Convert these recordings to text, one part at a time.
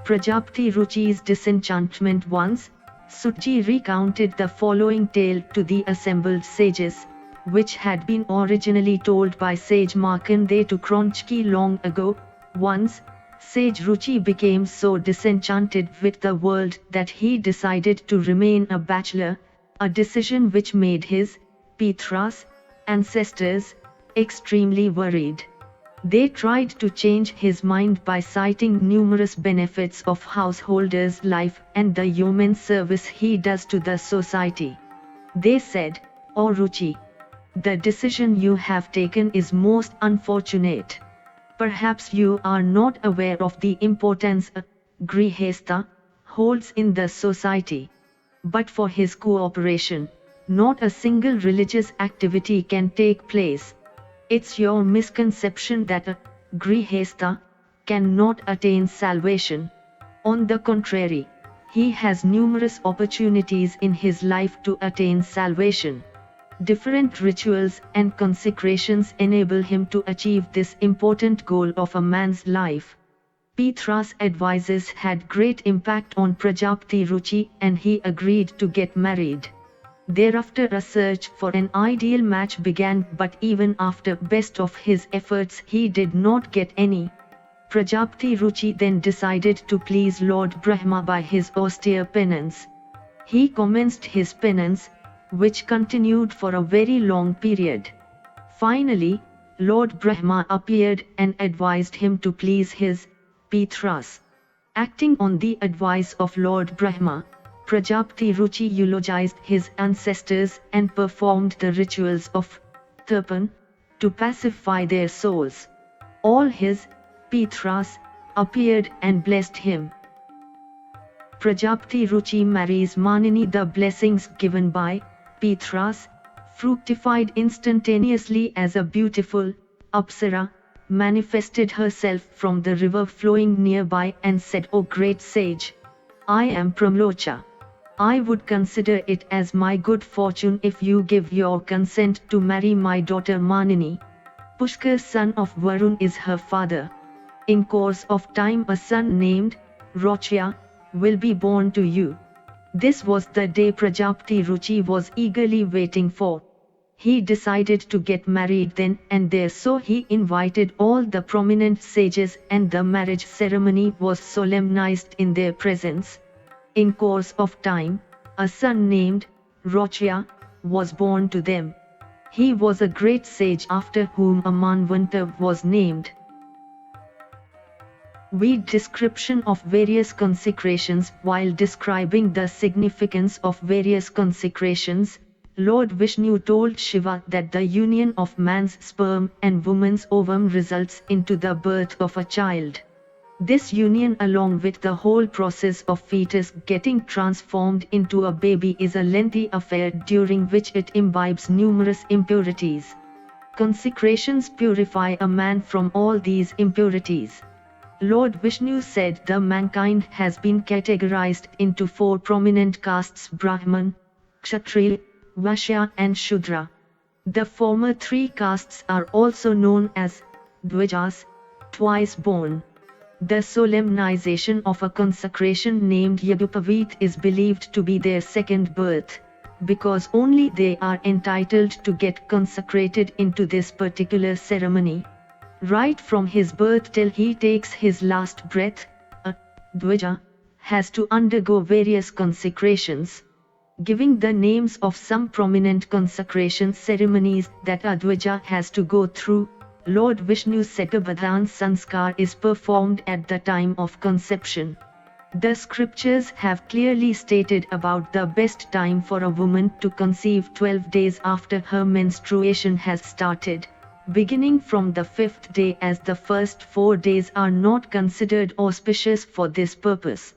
Prajapati Ruchi's disenchantment. Once, Sutji recounted the following tale to the assembled sages, which had been originally told by sage Markandeya to Kronchki long ago. Once, sage Ruchi became so disenchanted with the world that he decided to remain a bachelor, a decision which made his Pitras, ancestors, extremely worried. They tried to change his mind by citing numerous benefits of householder's life and the human service he does to the society. They said, "O Ruchi, the decision you have taken is most unfortunate. Perhaps you are not aware of the importance a Grihastha holds in the society. But for his cooperation, not a single religious activity can take place. It's your misconception that a Grihastha cannot attain salvation. On the contrary, he has numerous opportunities in his life to attain salvation. Different rituals and consecrations enable him to achieve this important goal of a man's life." Pitra's advices had great impact on Prajapati Ruchi and he agreed to get married. Thereafter a search for an ideal match began, but even after best of his efforts he did not get any. Prajapati Ruchi then decided to please Lord Brahma by his austere penance. He commenced his penance, which continued for a very long period. Finally, Lord Brahma appeared and advised him to please his Pitras. Acting on the advice of Lord Brahma, Prajapati Ruchi eulogized his ancestors and performed the rituals of Tarpan to pacify their souls. All his Pitras appeared and blessed him. Prajapati Ruchi marries Manini. The blessings given by Pitras fructified instantaneously as a beautiful Apsara manifested herself from the river flowing nearby and said, "O great sage, I am Pramlocha. I would consider it as my good fortune if you give your consent to marry my daughter Manini. Pushkar, son of Varun, is her father. In course of time a son named Rochya will be born to you." This was the day Prajapati Ruchi was eagerly waiting for. He decided to get married then and there, so he invited all the prominent sages and the marriage ceremony was solemnized in their presence. In course of time, a son named Rochya was born to them. He was a great sage after whom a Manvanta was named. Read description of various consecrations. While describing the significance of various consecrations, Lord Vishnu told Shiva that the union of man's sperm and woman's ovum results into the birth of a child. This union, along with the whole process of fetus getting transformed into a baby, is a lengthy affair during which it imbibes numerous impurities. Consecrations purify a man from all these impurities. Lord Vishnu said the mankind has been categorized into 4 prominent castes: Brahman, Kshatriya, Vaishya and Shudra. The former 3 castes are also known as Dvijas, twice born. The solemnization of a consecration named Yadupavit is believed to be their second birth, because only they are entitled to get consecrated into this particular ceremony. Right from his birth till he takes his last breath, a Dvija has to undergo various consecrations. Giving the names of some prominent consecration ceremonies that a Dvija has to go through, Lord Vishnu said Garbhodhan Sanskar is performed at the time of conception. The scriptures have clearly stated about the best time for a woman to conceive: 12 days after her menstruation has started, beginning from the 5th day, as the first 4 days are not considered auspicious for this purpose.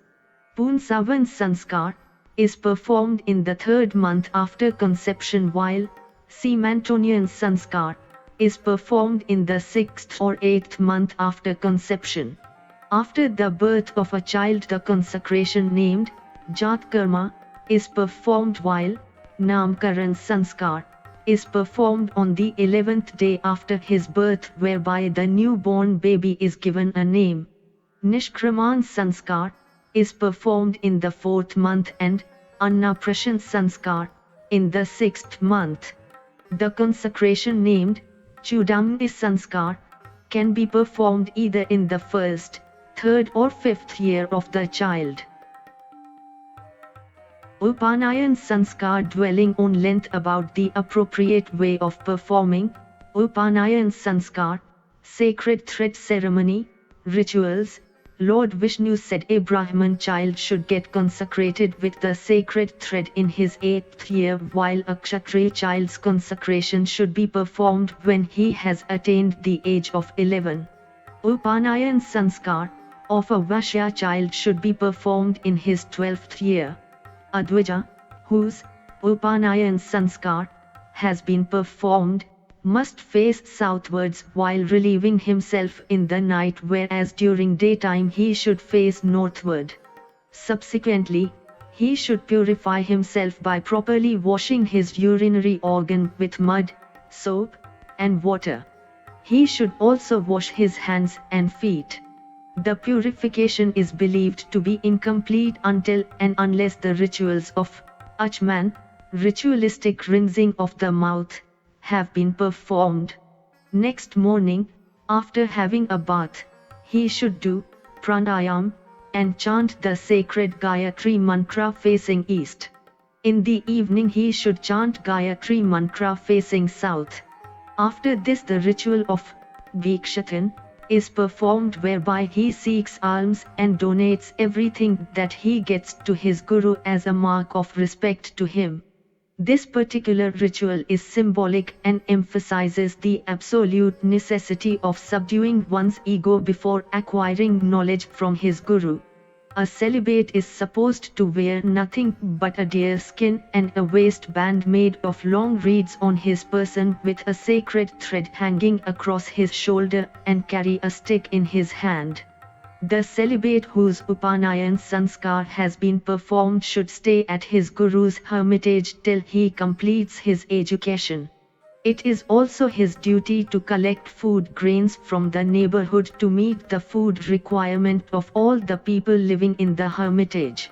Punsavan Sanskar is performed in the 3rd month after conception, while Sementonian Sanskar is performed in the 6th or 8th month after conception. After the birth of a child, the consecration named Jat Karma is performed, while Namkaran Sanskar is performed on the 11th day after his birth, whereby the newborn baby is given a name. Nishkraman Sanskar is performed in the 4th month and Annaprashan Sanskar in the 6th month. The consecration named Chudamni Sanskar can be performed either in the 1st, 3rd or 5th year of the child. Upanayan Sanskar, dwelling on length about the appropriate way of performing Upanayan Sanskar, sacred thread ceremony, rituals. Lord Vishnu said a Brahman child should get consecrated with the sacred thread in his 8th year, while a Kshatriya child's consecration should be performed when he has attained the age of 11. Upanayan Sanskar of a Vaishya child should be performed in his 12th year. A Dvija, whose Upanayan Sanskar has been performed, must face southwards while relieving himself in the night, whereas during daytime he should face northward. Subsequently, he should purify himself by properly washing his urinary organ with mud, soap, and water. He should also wash his hands and feet. The purification is believed to be incomplete until and unless the rituals of Achman, ritualistic rinsing of the mouth, have been performed. Next morning, after having a bath, he should do pranayam and chant the sacred Gayatri mantra facing east. In the evening he should chant Gayatri mantra facing south. After this the ritual of Vikshatan is performed, whereby he seeks alms and donates everything that he gets to his guru as a mark of respect to him. This particular ritual is symbolic and emphasizes the absolute necessity of subduing one's ego before acquiring knowledge from his guru. A celibate is supposed to wear nothing but a deer skin and a waistband made of long reeds on his person, with a sacred thread hanging across his shoulder, and carry a stick in his hand. The celibate whose Upanayan Sanskar has been performed should stay at his guru's hermitage till he completes his education. It is also his duty to collect food grains from the neighborhood to meet the food requirement of all the people living in the hermitage.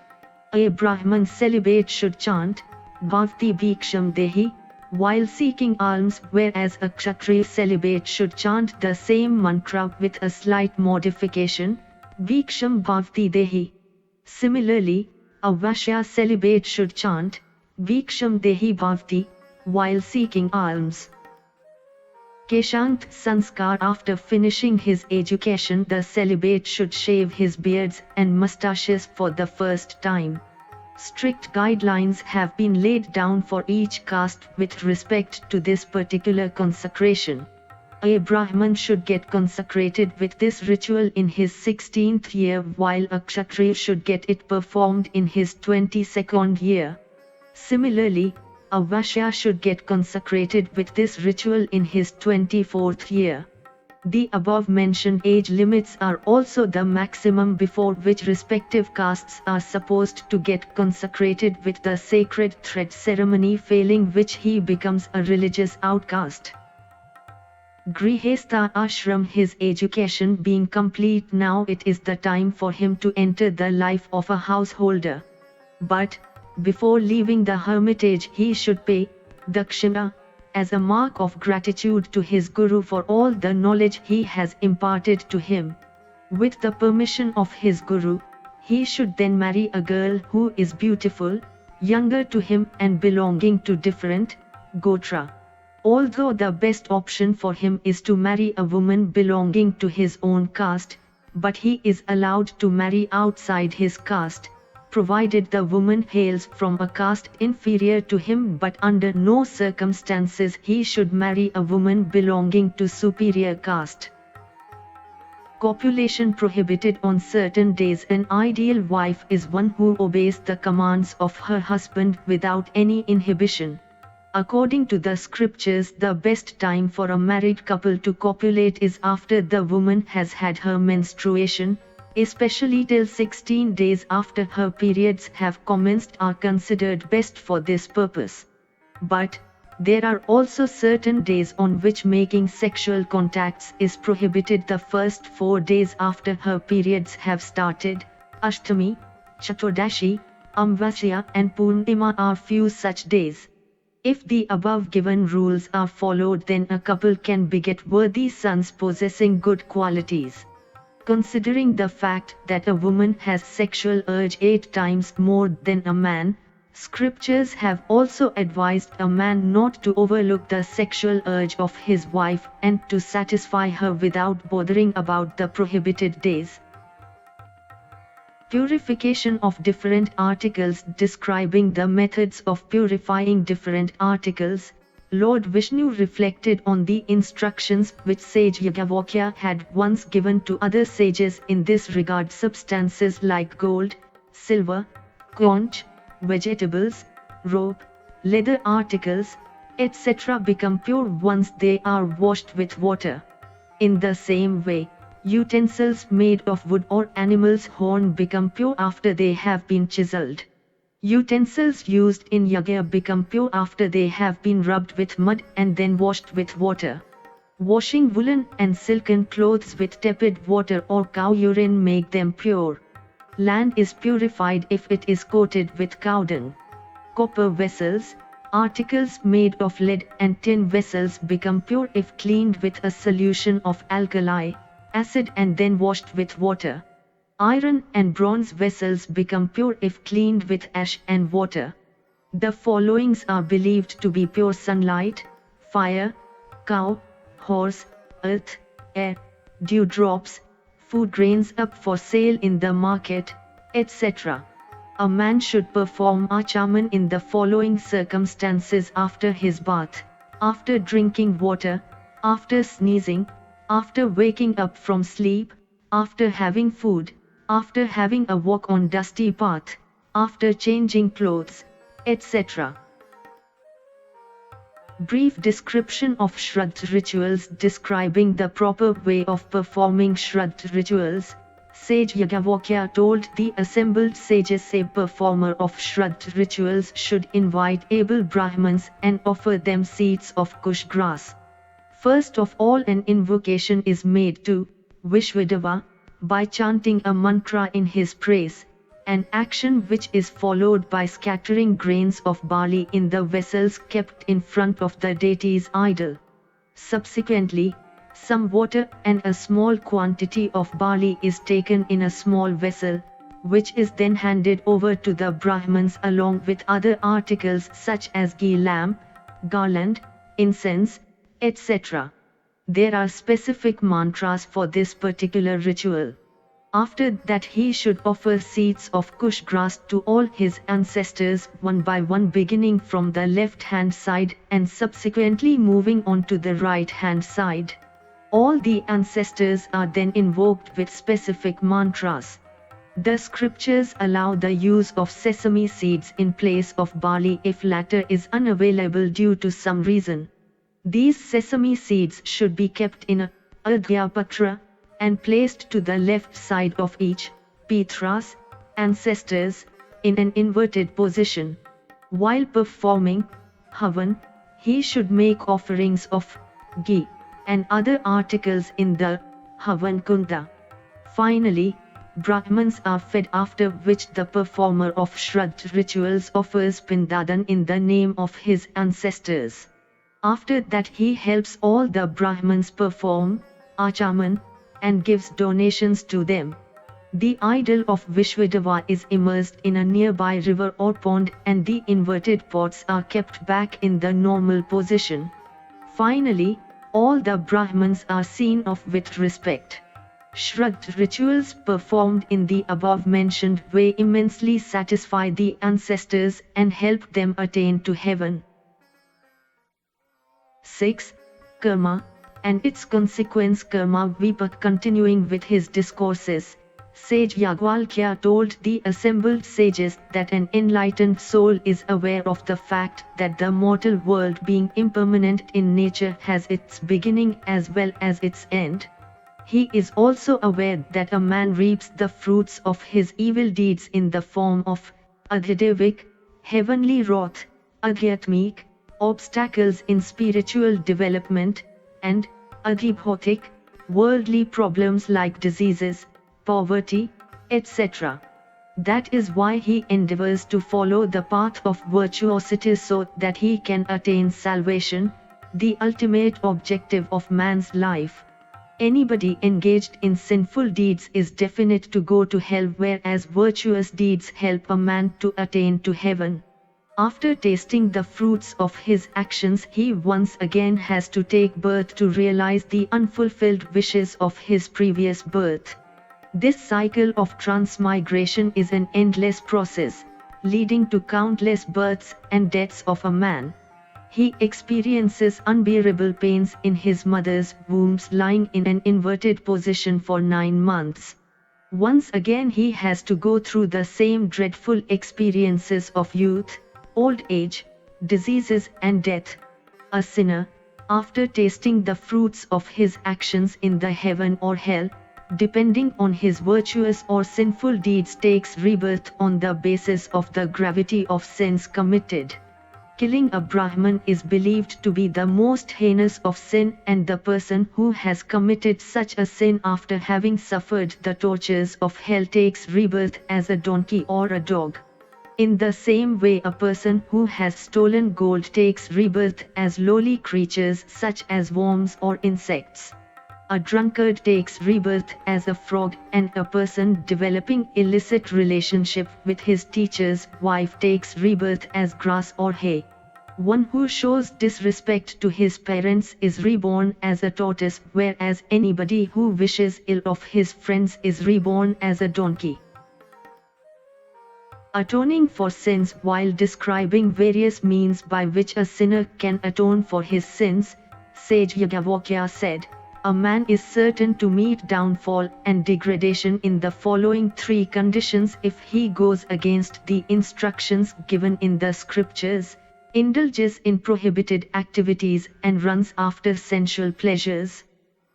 A Brahman celibate should chant Bhavti Bhiksham Dehi while seeking alms, whereas a Kshatriya celibate should chant the same mantra with a slight modification, Bhiksham Bhavti Dehi. Similarly, a Vaishya celibate should chant Bhiksham Dehi Bhavti while seeking alms. Keshant Sanskar. After finishing his education, the celibate should shave his beards and mustaches for the first time. Strict guidelines have been laid down for each caste with respect to this particular consecration. A Brahman should get consecrated with this ritual in his 16th year, while a Kshatriya should get it performed in his 22nd year. Similarly, a Vaishya should get consecrated with this ritual in his 24th year. The above mentioned age limits are also the maximum before which respective castes are supposed to get consecrated with the sacred thread ceremony, failing which he becomes a religious outcast. Grihastha Ashram. His education being complete, now it is the time for him to enter the life of a householder. But before leaving the hermitage he should pay dakshina as a mark of gratitude to his guru for all the knowledge he has imparted to him. With the permission of his guru, he should then marry a girl who is beautiful, younger to him and belonging to different gotra. Although the best option for him is to marry a woman belonging to his own caste, but he is allowed to marry outside his caste, provided the woman hails from a caste inferior to him, but under no circumstances he should marry a woman belonging to superior caste. Copulation prohibited on certain days. An ideal wife is one who obeys the commands of her husband without any inhibition. According to the scriptures, the best time for a married couple to copulate is after the woman has had her menstruation, especially till 16 days after her periods have commenced are considered best for this purpose. But There are also certain days on which making sexual contacts is prohibited. The first 4 days after her periods have started, Ashtami, Chaturdashi, Amvasya and Purnima are few such days. If the above given rules are followed, then a couple can beget worthy sons possessing good qualities. Considering the fact that a woman has sexual urge 8 times more than a man, scriptures have also advised a man not to overlook the sexual urge of his wife and to satisfy her without bothering about the prohibited days. Purification of different articles. Describing the methods of purifying different articles, Lord Vishnu reflected on the instructions which sage Yajnavalkya had once given to other sages in this regard. Substances like gold, silver, conch, vegetables, rope, leather articles, etc. become pure once they are washed with water. In the same way, utensils made of wood or animal's horn become pure after they have been chiseled. Utensils used in yagya become pure after they have been rubbed with mud and then washed with water. Washing woolen and silken clothes with tepid water or cow urine make them pure. Land is purified if it is coated with cow dung. Copper vessels, articles made of lead and tin vessels become pure if cleaned with a solution of alkali, acid and then washed with water. Iron and bronze vessels become pure if cleaned with ash and water. The followings are believed to be pure: sunlight, fire, cow, horse, earth, air, dewdrops, food grains up for sale in the market, etc. A man should perform achaman in the following circumstances: after his bath, after drinking water, after sneezing, after waking up from sleep, after having food, after having a walk on dusty path, after changing clothes, etc. Brief description of Shraddha rituals. Describing the proper way of performing Shraddha rituals, Sage Yajnavalkya told the assembled sages a performer of Shraddha rituals should invite able Brahmins and offer them seeds of kush grass. First of all, an invocation is made to Vishwadeva by chanting a mantra in his praise, an action which is followed by scattering grains of barley in the vessels kept in front of the deity's idol. Subsequently, some water and a small quantity of barley is taken in a small vessel, which is then handed over to the Brahmins along with other articles such as ghee lamp, garland, incense, etc. There are specific mantras for this particular ritual. After that, he should offer seeds of kush grass to all his ancestors one by one, beginning from the left hand side and subsequently moving on to the right hand side. All the ancestors are then invoked with specific mantras. The scriptures allow the use of sesame seeds in place of barley if latter is unavailable due to some reason. These sesame seeds should be kept in a Adhyapatra and placed to the left side of each Pitras, ancestors, in an inverted position. While performing Havan, he should make offerings of ghee and other articles in the Havan Kunda. Finally, Brahmins are fed, after which the performer of Shraddha rituals offers Pindadan in the name of his ancestors. After that, he helps all the Brahmins perform achaman and gives donations to them. The idol of Vishwadeva is immersed in a nearby river or pond and the inverted pots are kept back in the normal position. Finally, all the Brahmins are seen of with respect. Shraddha rituals performed in the above mentioned way immensely satisfy the ancestors and help them attain to heaven. 6. Karma and its consequence. Karma Vipak. Continuing with his discourses, Sage Yajnavalkya told the assembled sages that an enlightened soul is aware of the fact that the mortal world, being impermanent in nature, has its beginning as well as its end. He is also aware that a man reaps the fruits of his evil deeds in the form of Adhyadevik, heavenly wrath, Adhyatmik, obstacles in spiritual development, and adhibhotik, worldly problems like diseases, poverty, etc. That is why he endeavors to follow the path of virtuosity so that he can attain salvation, the ultimate objective of man's life. Anybody engaged in sinful deeds is definite to go to hell, whereas virtuous deeds help a man to attain to heaven. After tasting the fruits of his actions, he once again has to take birth to realize the unfulfilled wishes of his previous birth. This cycle of transmigration is an endless process, leading to countless births and deaths of a man. He experiences unbearable pains in his mother's womb, lying in an inverted position for 9 months. Once again he has to go through the same dreadful experiences of youth, old age, diseases and death. A sinner, after tasting the fruits of his actions in the heaven or hell, depending on his virtuous or sinful deeds, takes rebirth on the basis of the gravity of sins committed. Killing a Brahman is believed to be the most heinous of sin, and the person who has committed such a sin after having suffered the tortures of hell takes rebirth as a donkey or a dog. In the same way, a person who has stolen gold takes rebirth as lowly creatures such as worms or insects. A drunkard takes rebirth as a frog, and a person developing illicit relationship with his teacher's wife takes rebirth as grass or hay. One who shows disrespect to his parents is reborn as a tortoise, whereas anybody who wishes ill of his friends is reborn as a donkey. Atoning for sins. While describing various means by which a sinner can atone for his sins, sage Yajnavalkya said, "A man is certain to meet downfall and degradation in the following 3 conditions if he goes against the instructions given in the scriptures, indulges in prohibited activities, and runs after sensual pleasures."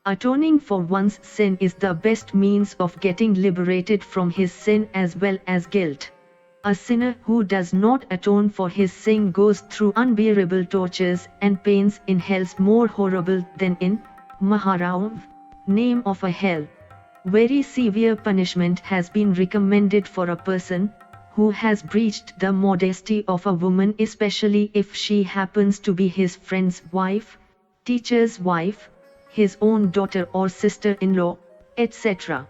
Atoning for one's sin is the best means of getting liberated from his sin as well as guilt. A sinner who does not atone for his sin goes through unbearable tortures and pains in hells more horrible than in Maharav, name of a hell. Very severe punishment has been recommended for a person who has breached the modesty of a woman, especially if she happens to be his friend's wife, teacher's wife, his own daughter or sister-in-law, etc.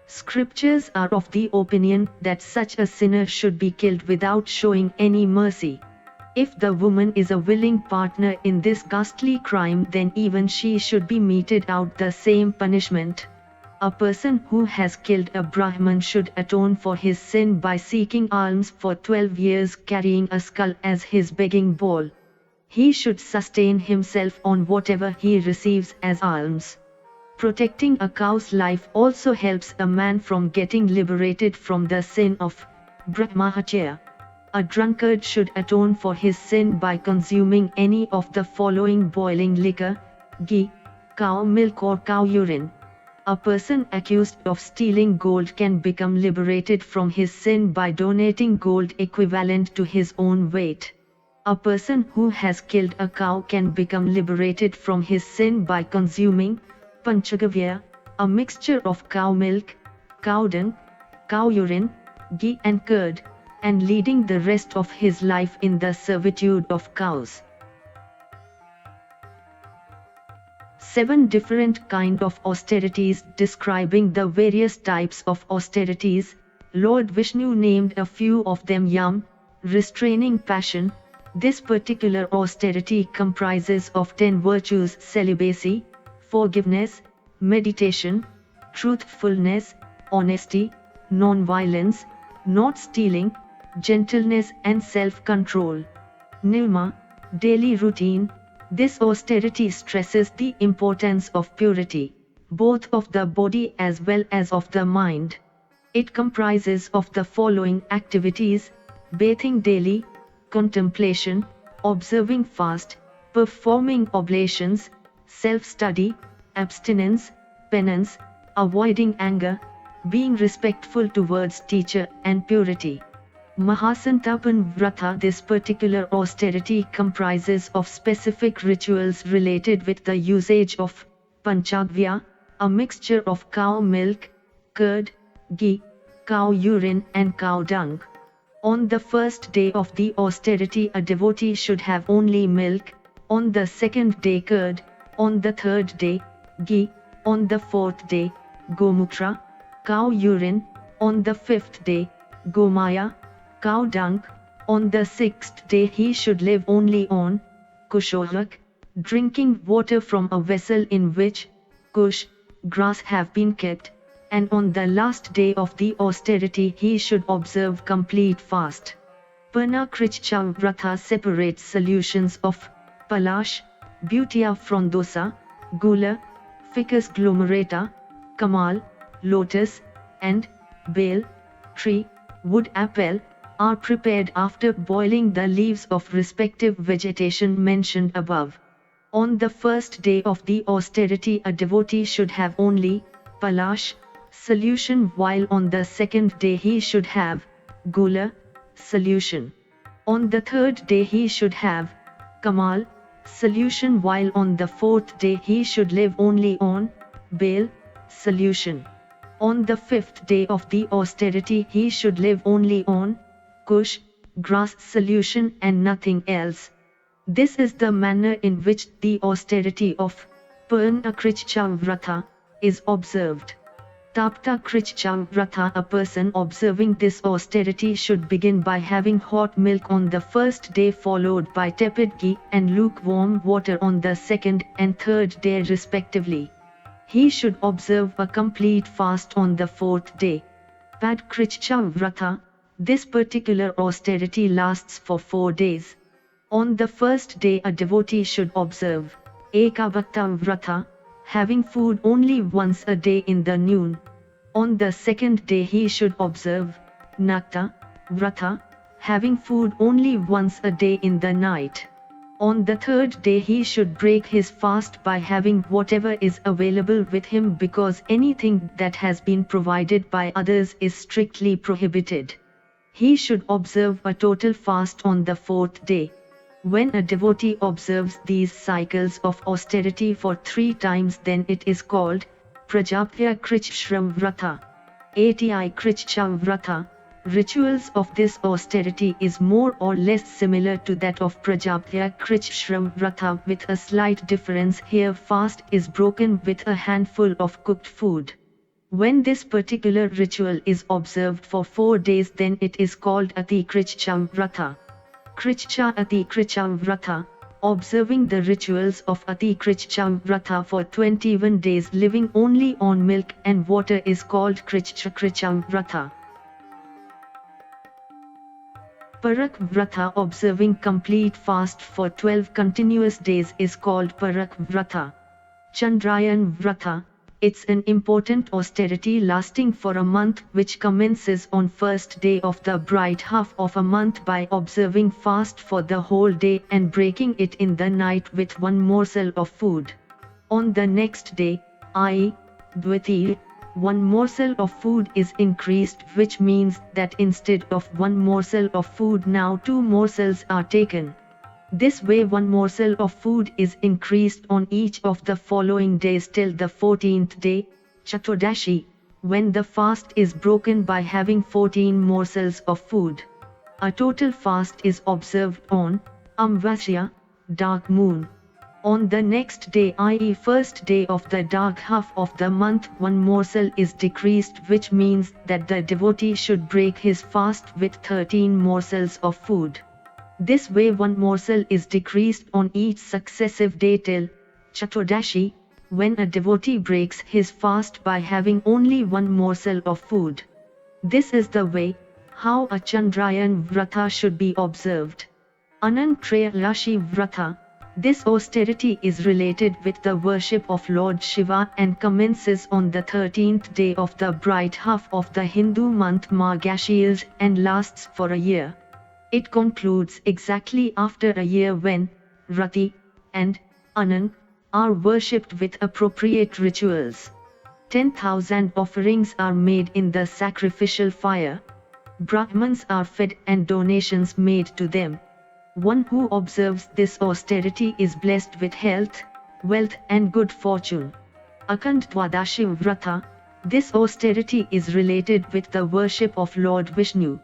Scriptures are of the opinion that such a sinner should be killed without showing any mercy. If the woman is a willing partner in this ghastly crime, then even she should be meted out the same punishment. A person who has killed a Brahman should atone for his sin by seeking alms for 12 years, carrying a skull as his begging bowl. He should sustain himself on whatever he receives as alms. Protecting a cow's life also helps a man from getting liberated from the sin of Brahmacharya. A drunkard should atone for his sin by consuming any of the following: boiling liquor, ghee, cow milk or cow urine. A person accused of stealing gold can become liberated from his sin by donating gold equivalent to his own weight. A person who has killed a cow can become liberated from his sin by consuming Panchagavya, a mixture of cow milk, cow dung, cow urine, ghee and curd, and leading the rest of his life in the servitude of cows. 7 different kind of austerities. Describing the various types of austerities, Lord Vishnu named a few of them: yam, restraining passion. This particular austerity comprises of 10 virtues: celibacy, forgiveness, meditation, truthfulness, honesty, non-violence, not stealing, gentleness and self-control. Nirma, daily routine. This austerity stresses the importance of purity, both of the body as well as of the mind. It comprises of the following activities: bathing daily, contemplation, observing fast, performing oblations, self-study, abstinence, penance, avoiding anger, being respectful towards teacher, and purity. Mahasantapan Vrata. This particular austerity comprises of specific rituals related with the usage of Panchagvya, a mixture of cow milk, curd, ghee, cow urine and cow dung. On the first day of the austerity a devotee should have only milk, on the second day curd, on the third day, ghee, on the fourth day, gomuktra, cow urine, on the fifth day, gomaya, cow dung, on the sixth day he should live only on kushorak, drinking water from a vessel in which kush, grass have been kept, and on the last day of the austerity he should observe complete fast. Purna-Krichcha Vrata separates solutions of Palash, Bhutia frondosa, Gula, Ficus glomerata, Kamal, Lotus, and Bale, tree, wood apple, are prepared after boiling the leaves of respective vegetation mentioned above. On the first day of the austerity a devotee should have only Palash, solution, while on the second day he should have Gula, solution. On the third day he should have Kamal, solution, while on the fourth day he should live only on Bale, solution. On the fifth day of the austerity he should live only on Kush, grass solution and nothing else. This is the manner in which the austerity of Purna-Krichcha Vrata is observed. Tapta-Krichcha Vrata. A person observing this austerity should begin by having hot milk on the first day followed by tepid ghee and lukewarm water on the second and third day respectively. He should observe a complete fast on the fourth day. Pad-Krichcha Vrata. This particular austerity lasts for 4 days. On the first day a devotee should observe Ekabhakta Vrata, having food only once a day in the noon. On the second day he should observe Nakta Vrata, having food only once a day in the night. On the third day he should break his fast by having whatever is available with him, because anything that has been provided by others is strictly prohibited. He should observe a total fast on the fourth day. When a devotee observes these cycles of austerity for 3 times, then it is called Prajapya Krichshram Vrata. Ati Krichcha Vrata. Rituals of this austerity is more or less similar to that of Prajapya Krichshram Vrata, with a slight difference. Here fast is broken with a handful of cooked food. When this particular ritual is observed for 4 days, then it is called Ati Krichcha Vrata. Krichcha Ati Krichcha Vrata. Observing the rituals of Ati Krichcha Vrata for 21 days living only on milk and water is called Krichcha Krichcha Vrata. Parak Vrata. Observing complete fast for 12 continuous days is called Parak Vrata. Chandrayan Vrata. It's an important austerity lasting for a month, which commences on first day of the bright half of a month by observing fast for the whole day and breaking it in the night with 1 morsel of food. On the next day, i.e., Dvitiya, 1 morsel of food is increased, which means that instead of 1 morsel of food now 2 morsels are taken. This way 1 morsel of food is increased on each of the following days till the 14th day, Chaturdashi, when the fast is broken by having 14 morsels of food. A total fast is observed on Amvasya, dark moon. On the next day, i.e. first day of the dark half of the month, 1 morsel is decreased, which means that the devotee should break his fast with 13 morsels of food. This way 1 morsel is decreased on each successive day till Chaturdashi, when a devotee breaks his fast by having only 1 morsel of food. This is the way how a Chandrayan Vrata should be observed. Anantraya Rashi Vrata. This austerity is related with the worship of Lord Shiva and commences on the 13th day of the bright half of the Hindu month Margashira and lasts for a year. It concludes exactly after a year when Rati and Anand are worshipped with appropriate rituals. 10,000 offerings are made in the sacrificial fire. Brahmans are fed and donations made to them. One who observes this austerity is blessed with health, wealth and good fortune. Akhand Dwadashi Vrata, this austerity is related with the worship of Lord Vishnu.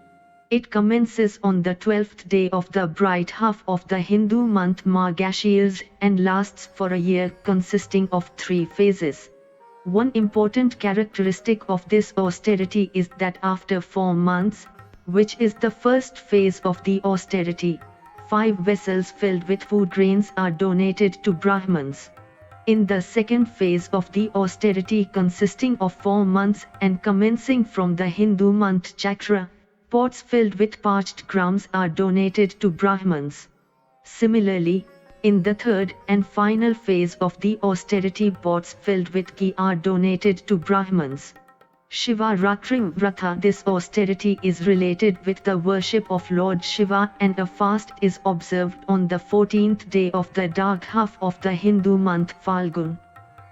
It commences on the 12th day of the bright half of the Hindu month Margashira and lasts for a year, consisting of 3 phases. One important characteristic of this austerity is that after 4 months, which is the first phase of the austerity, 5 vessels filled with food grains are donated to Brahmans. In the second phase of the austerity, consisting of 4 months and commencing from the Hindu month Chakra, pots filled with parched grams are donated to Brahmans. Similarly, in the third and final phase of the austerity, pots filled with ghee are donated to Brahmans. Shiva Ratri Vrata, this austerity is related with the worship of Lord Shiva, and a fast is observed on the 14th day of the dark half of the Hindu month Falgun.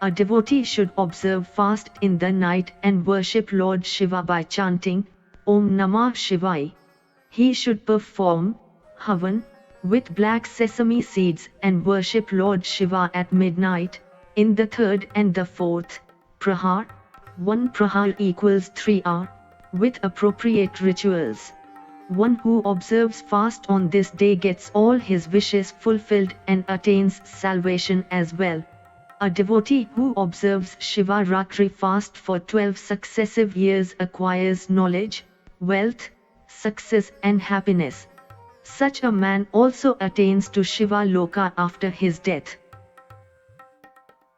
A devotee should observe fast in the night and worship Lord Shiva by chanting Om Namah Shivaya. He should perform Havan with black sesame seeds and worship Lord Shiva at midnight, in the third and the fourth Prahar. 1 Prahar equals 3 hours, with appropriate rituals. One who observes fast on this day gets all his wishes fulfilled and attains salvation as well. A devotee who observes Shiva Ratri fast for 12 successive years acquires knowledge, wealth, success and happiness. Such a man also attains to Shiva Loka after his death.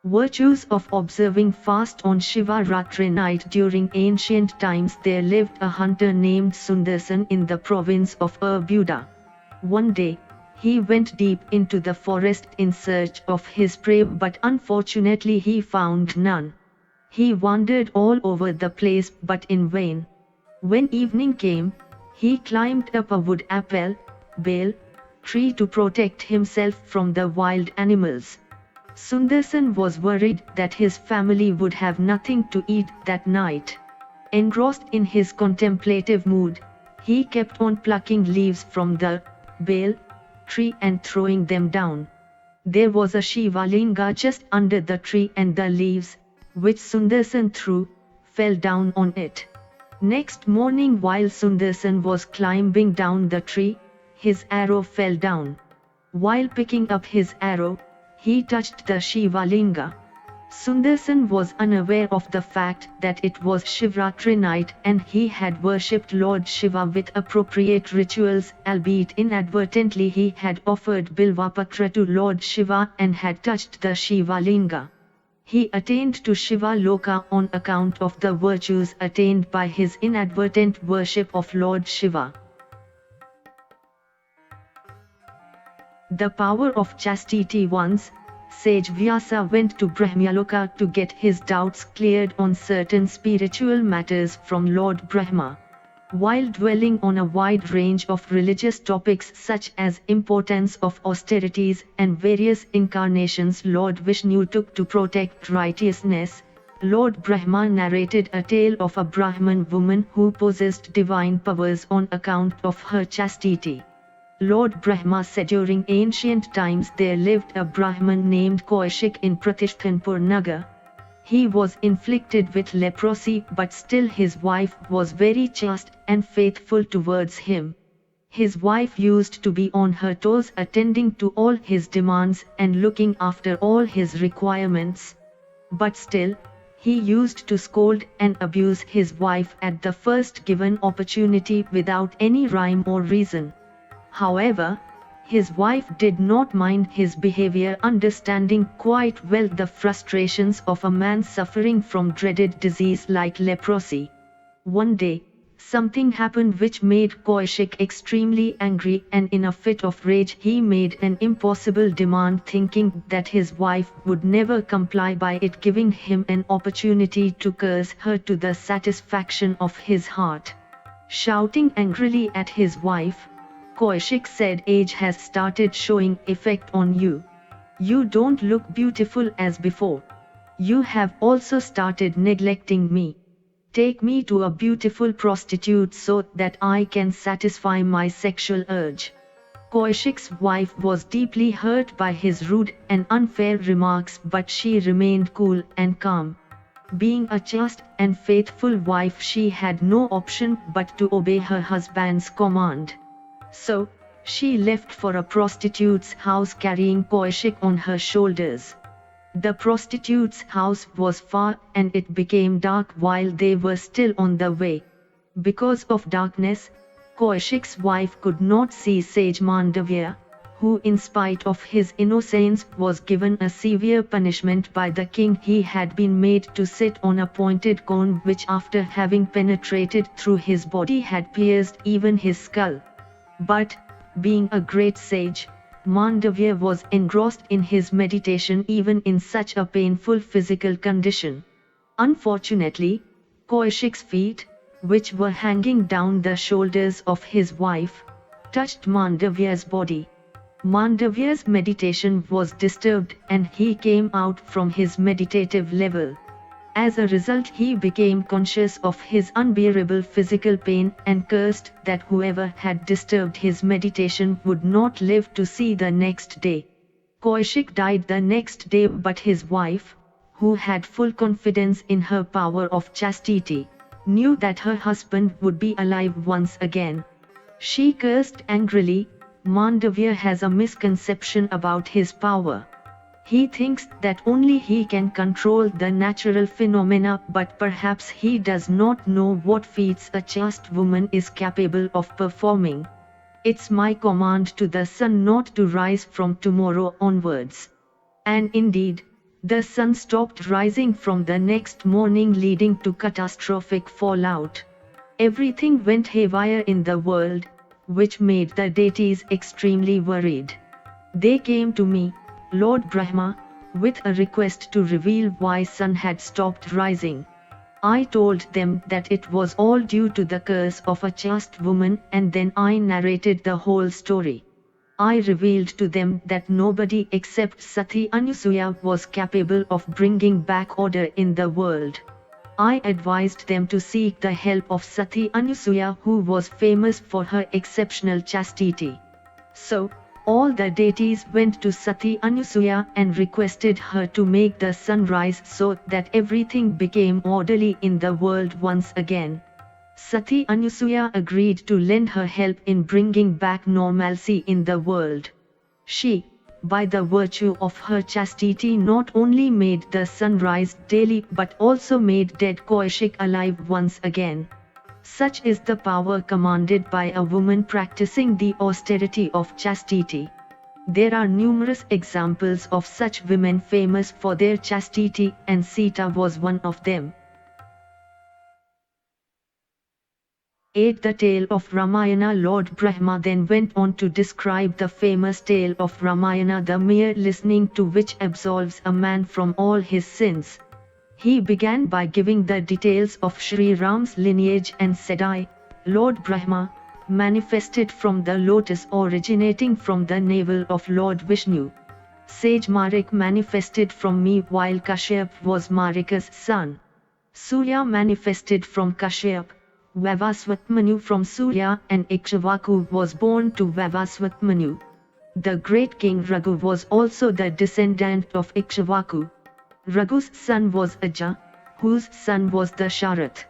Virtues of observing fast on Shiva Ratri night. During ancient times there lived a hunter named Sundarsan in the province of Arbuda. One day, he went deep into the forest in search of his prey, but unfortunately he found none. He wandered all over the place but in vain. When evening came, he climbed up a wood apple, bale, tree to protect himself from the wild animals. Sundarsan was worried that his family would have nothing to eat that night. Engrossed in his contemplative mood, he kept on plucking leaves from the bale tree and throwing them down. There was a Shiva Linga just under the tree, and the leaves, which Sundarsan threw, fell down on it. Next morning, while Sundarsan was climbing down the tree, his arrow fell down. While picking up his arrow, he touched the Shiva Linga. Sundarsan was unaware of the fact that it was Shivratri night and he had worshipped Lord Shiva with appropriate rituals, albeit inadvertently he had offered Bilvapatra to Lord Shiva and had touched the Shiva Linga. He attained to Shiva Loka on account of the virtues attained by his inadvertent worship of Lord Shiva. The power of chastity. Once, sage Vyasa went to Brahmaloka to get his doubts cleared on certain spiritual matters from Lord Brahma. While dwelling on a wide range of religious topics such as importance of austerities and various incarnations Lord Vishnu took to protect righteousness, Lord Brahma narrated a tale of a Brahman woman who possessed divine powers on account of her chastity. Lord Brahma said, during ancient times there lived a Brahman named Kaushik in Pratishtanpur Nagar. He was inflicted with leprosy, but still his wife was very chaste and faithful towards him. His wife used to be on her toes, attending to all his demands and looking after all his requirements. But still, he used to scold and abuse his wife at the first given opportunity without any rhyme or reason. However, his wife did not mind his behavior, understanding quite well the frustrations of a man suffering from dreaded disease like leprosy. One day, something happened which made Kaushik extremely angry, and in a fit of rage he made an impossible demand, thinking that his wife would never comply by it, giving him an opportunity to curse her to the satisfaction of his heart. Shouting angrily at his wife, Kaushik said, "Age has started showing effect on you. You don't look beautiful as before. You have also started neglecting me. Take me to a beautiful prostitute so that I can satisfy my sexual urge. Kaushik's wife was deeply hurt by his rude and unfair remarks, but she remained cool and calm. Being a chaste and faithful wife, she had no option but to obey her husband's command. So, she left for a prostitute's house carrying Kaushik on her shoulders. The prostitute's house was far and it became dark while they were still on the way. Because of darkness, Kaushik's wife could not see Sage Mandavya, who in spite of his innocence was given a severe punishment by the king. He had been made to sit on a pointed cone which, after having penetrated through his body, had pierced even his skull. But, being a great sage, Mandavya was engrossed in his meditation even in such a painful physical condition. Unfortunately, Kaushik's feet, which were hanging down the shoulders of his wife, touched Mandavya's body. Mandavya's meditation was disturbed and he came out from his meditative level. As a result, he became conscious of his unbearable physical pain and cursed that whoever had disturbed his meditation would not live to see the next day. Kaushik died the next day, but his wife, who had full confidence in her power of chastity, knew that her husband would be alive once again. She cursed angrily, "Mandavya has a misconception about his power. He thinks that only he can control the natural phenomena, but perhaps he does not know what feats a chaste woman is capable of performing. It's my command to the sun not to rise from tomorrow onwards." And indeed, the sun stopped rising from the next morning, leading to catastrophic fallout. Everything went haywire in the world, which made the deities extremely worried. They came to me, Lord Brahma, with a request to reveal why sun had stopped rising. I told them that it was all due to the curse of a chaste woman, and then I narrated the whole story. I revealed to them that nobody except Sati Anusuya was capable of bringing back order in the world. I advised them to seek the help of Sati Anusuya, who was famous for her exceptional chastity. So, all the deities went to Sati Anusuya and requested her to make the sun rise so that everything became orderly in the world once again. Sati Anusuya agreed to lend her help in bringing back normalcy in the world. She, by the virtue of her chastity, not only made the sun rise daily but also made dead Kaushik alive once again. Such is the power commanded by a woman practicing the austerity of chastity. There are numerous examples of such women famous for their chastity, and Sita was one of them. 8. The tale of Ramayana. Lord Brahma then went on to describe the famous tale of Ramayana, the mere listening to which absolves a man from all his sins. He began by giving the details of Sri Ram's lineage and said, "I, Lord Brahma, manifested from the lotus originating from the navel of Lord Vishnu. Sage Marik manifested from me while Kashyap was Marika's son. Surya manifested from Kashyap, Vavasvatmanu from Surya, and Ikshvaku was born to Vavasvatmanu. The great king Raghu was also the descendant of Ikshvaku. Raghu's son was Aja, whose son was Dasharatha.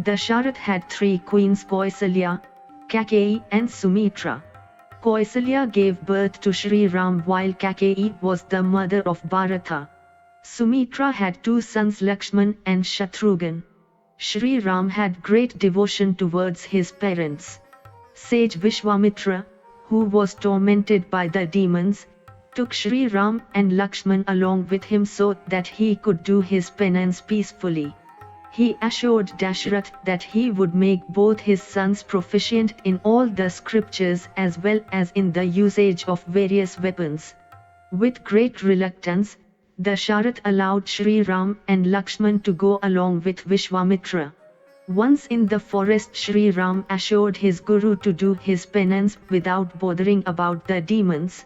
Dasharatha had 3 queens, Kausalya, Kaikeyi and Sumitra. Kausalya gave birth to Sri Ram while Kaikeyi was the mother of Bharata. Sumitra had 2 sons, Lakshman and Shatrughan. Sri Ram had great devotion towards his parents. Sage Vishwamitra, who was tormented by the demons, took Sri Ram and Lakshman along with him so that he could do his penance peacefully. He assured Dasharath that he would make both his sons proficient in all the scriptures as well as in the usage of various weapons. With great reluctance, Dasharath allowed Sri Ram and Lakshman to go along with Vishwamitra. Once in the forest, Sri Ram assured his guru to do his penance without bothering about the demons.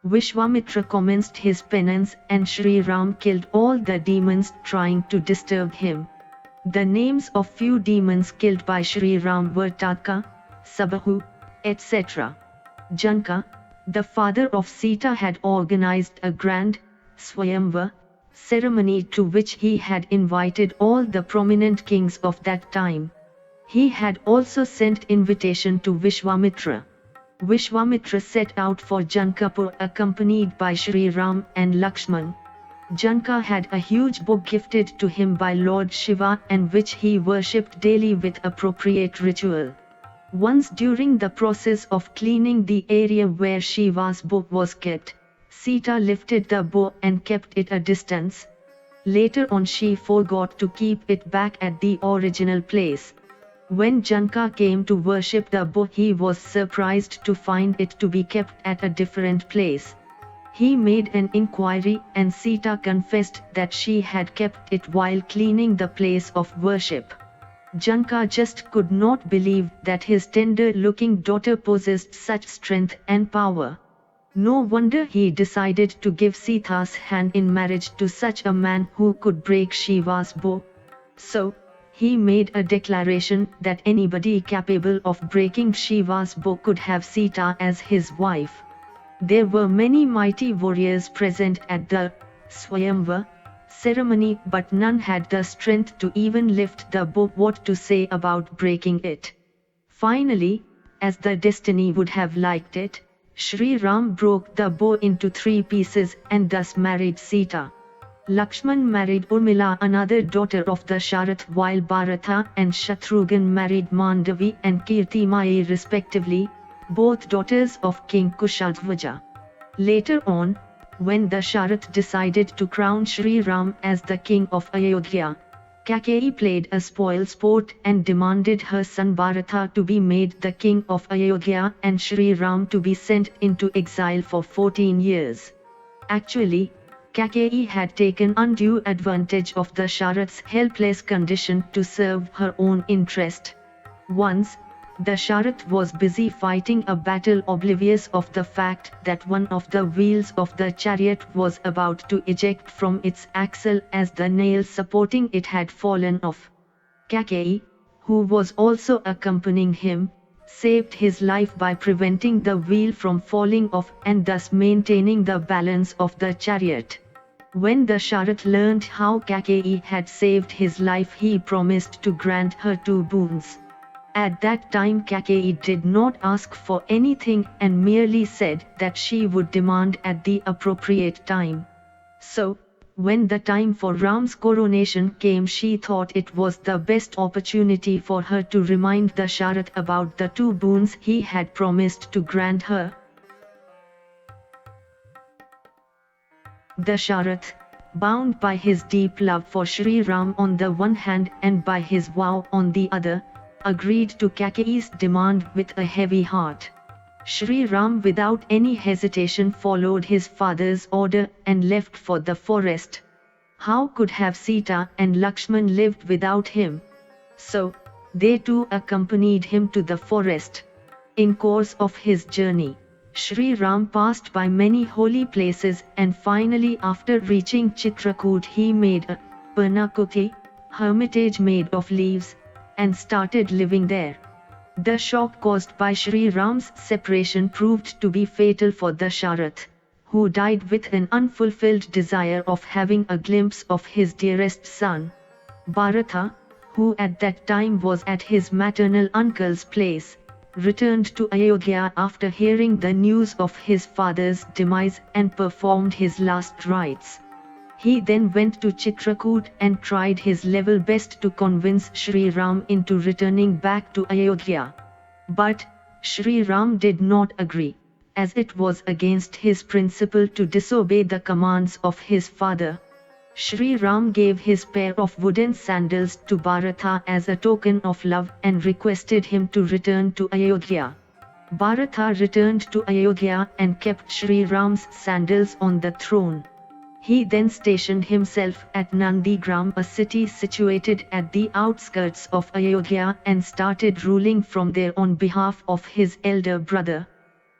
Vishwamitra commenced his penance and Sri Ram killed all the demons trying to disturb him. The names of few demons killed by Shri Ram were Taka, Sabahu, etc. Janka, the father of Sita, had organized a grand Swayamvar ceremony to which he had invited all the prominent kings of that time. He had also sent invitation to Vishwamitra. Vishwamitra set out for Jankapur accompanied by Shri Ram and Lakshman. Janka had a huge book gifted to him by Lord Shiva and which he worshipped daily with appropriate ritual. Once during the process of cleaning the area where Shiva's bow was kept, Sita lifted the bow and kept it a distance. Later on she forgot to keep it back at the original place. When Janka came to worship the bow, he was surprised to find it to be kept at a different place. He made an inquiry and Sita confessed that she had kept it while cleaning the place of worship. Janka just could not believe that his tender-looking daughter possessed such strength and power. No wonder he decided to give Sita's hand in marriage to such a man who could break Shiva's bow. So, he made a declaration that anybody capable of breaking Shiva's bow could have Sita as his wife. There were many mighty warriors present at the Swayamvar ceremony, but none had the strength to even lift the bow. What to say about breaking it? Finally, as the destiny would have liked it, Shri Ram broke the bow into 3 pieces and thus married Sita. Lakshman married Urmila, another daughter of Dasharatha, while Bharata and Shatrughan married Mandavi and Kirtimayi respectively, both daughters of King Kushadhwaja. Later on, when Dasharatha decided to crown Shri Ram as the king of Ayodhya, Kaikeyi played a spoil sport and demanded her son Bharata to be made the king of Ayodhya and Shri Ram to be sent into exile for 14 years. Actually, Kaikeyi had taken undue advantage of Dasharatha's helpless condition to serve her own interest. Once, Dasharatha was busy fighting a battle oblivious of the fact that one of the wheels of the chariot was about to eject from its axle as the nail supporting it had fallen off. Kaikeyi, who was also accompanying him, saved his life by preventing the wheel from falling off and thus maintaining the balance of the chariot. When Dasharatha learned how Kaikeyi had saved his life, he promised to grant her 2 boons. At that time Kaikeyi did not ask for anything and merely said that she would demand at the appropriate time. So, when the time for Ram's coronation came, she thought it was the best opportunity for her to remind Dasharatha about the 2 boons he had promised to grant her. Dasharatha, bound by his deep love for Shri Ram on the one hand and by his vow on the other, agreed to Kaikeyi's demand with a heavy heart. Shri Ram without any hesitation followed his father's order and left for the forest. How could have Sita and Lakshman lived without him? So, they too accompanied him to the forest. In course of his journey, Shri Ram passed by many holy places and finally after reaching Chitrakoot he made a Parnakuti, hermitage made of leaves, and started living there. The shock caused by Shri Ram's separation proved to be fatal for Dasharatha, who died with an unfulfilled desire of having a glimpse of his dearest son. Bharata, who at that time was at his maternal uncle's place, returned to Ayodhya after hearing the news of his father's demise and performed his last rites. He then went to Chitrakoot and tried his level best to convince Shri Ram into returning back to Ayodhya. But, Shri Ram did not agree, as it was against his principle to disobey the commands of his father. Shri Ram gave his pair of wooden sandals to Bharata as a token of love and requested him to return to Ayodhya. Bharata returned to Ayodhya and kept Shri Ram's sandals on the throne. He then stationed himself at Nandigram, a city situated at the outskirts of Ayodhya, and started ruling from there on behalf of his elder brother.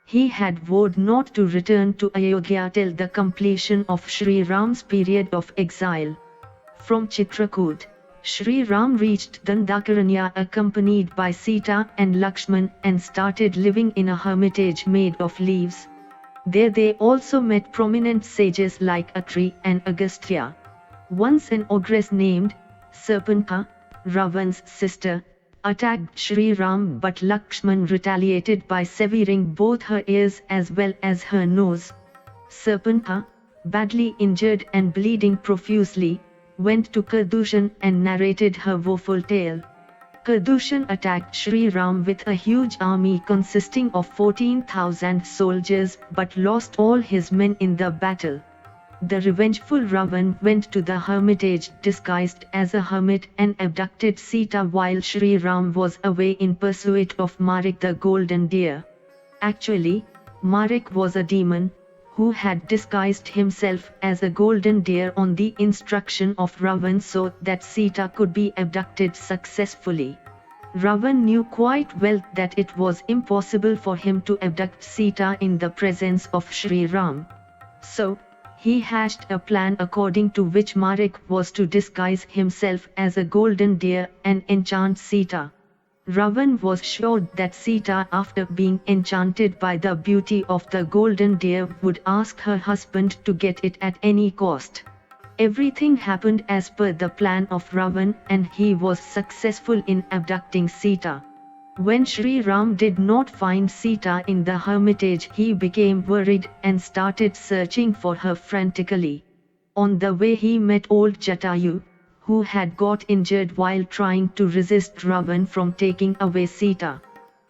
He had vowed not to return to Ayodhya till the completion of Shri Ram's period of exile. From Chitrakoot, Shri Ram reached Dandakaranya accompanied by Sita and Lakshman and started living in a hermitage made of leaves. There they also met prominent sages like Atri and Agastya. Once an ogress named Sarpanka, Ravan's sister, attacked Shri Ram, but Lakshman retaliated by severing both her ears as well as her nose. Sarpanka, badly injured and bleeding profusely, went to Kadushan and narrated her woeful tale. Kadushan attacked Shri Ram with a huge army consisting of 14,000 soldiers but lost all his men in the battle. The revengeful Ravan went to the hermitage disguised as a hermit and abducted Sita while Shri Ram was away in pursuit of Marik the golden deer. Actually, Marik was a demon who had disguised himself as a golden deer on the instruction of Ravan so that Sita could be abducted successfully. Ravan knew quite well that it was impossible for him to abduct Sita in the presence of Shri Ram. So, he hatched a plan according to which Marik was to disguise himself as a golden deer and enchant Sita. Ravan was sure that Sita, after being enchanted by the beauty of the golden deer, would ask her husband to get it at any cost. Everything happened as per the plan of Ravan and he was successful in abducting Sita. When Shri Ram did not find Sita in the hermitage, he became worried and started searching for her frantically. On the way he met old Jatayu, who had got injured while trying to resist Ravan from taking away Sita.